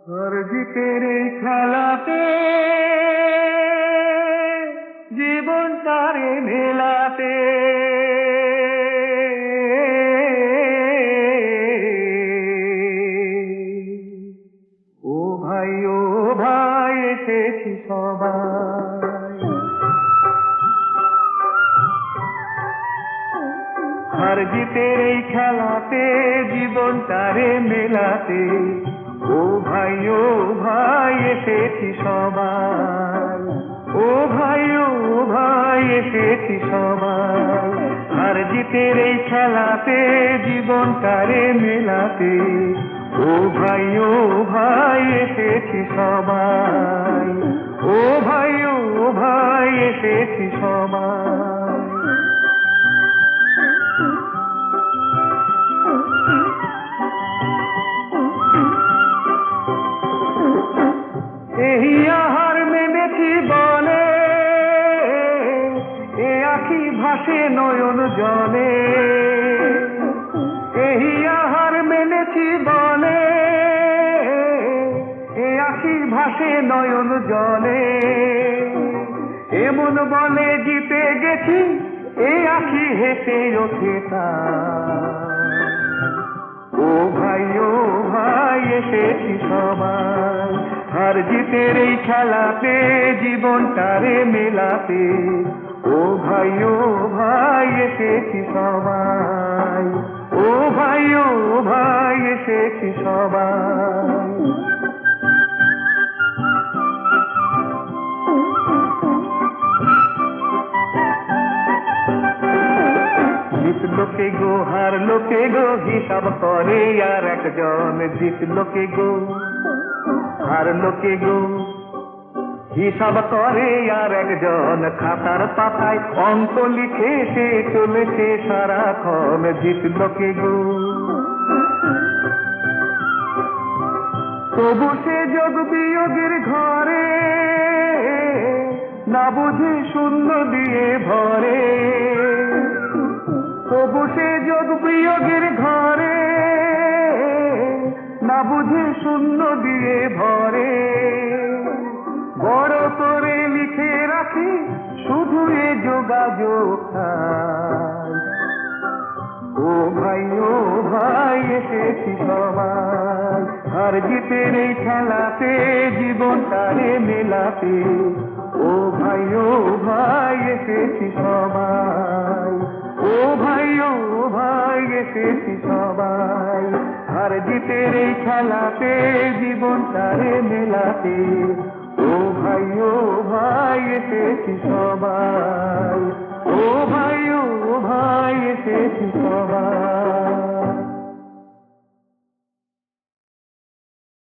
আর জিতের এই খেলাতে জীবন তারে মেলাতে ও ভাই এসেছি সবাই। আর জিতের এই খেলাতে জীবন তারে মেলাতে ও ভাই এসেছি সবাই। ও ভাই এসেছি সবাই। আর জিতের এই খেলাতে জীবন তারে মেলাতে ও ভাই এসেছি সবাই। ও ভাই এসেছি সবাই। এই আহার মেনেছি বলে এ আখি ভাসে নয়ন জলে। এই আহার মেনেছি বলে এ আখি ভাসে নয়ন জলে। এমন বলে জিতে গেছি এ আখি হেসে ওঠে তাই। ও ভাই এসেছি সবাই। আর জিতের এই খেলাতে জীবন তারে মেলাতে ও ভাই এসেছি সবাই। ও ভাই এসেছি সবাই। জিতলো কে গো হারলো কে গো হিসাব করে আর একজন। জিতলো কে গো হারলো কে গো হিসাব করে আর একজন। খাতার পাতায় অঙ্ক লিখে সে চলেছে সারাক্ষণ। জিতলো কে গো তবু সে যোগ বিয়োগের ঘরে না বুঝে শূন্য দিয়ে ভরে। তবু সে যোগ বিয়োগের ঘরে না বুঝে শূন্য দিয়ে ভরে। বড় করে লিখে রাখি শুধু এ যোগাযোগ। ও ভাই এসেছি সবাই। আর জিতের এই খেলাতে জীবন তারে মেলাতে ও ভাই এসেছি সবাই। ও ভাই এসেছি সবাই। আর জিতের এই খেলাতে জীবন তারে মেলাতে ও ভাই এসেছি সবাই।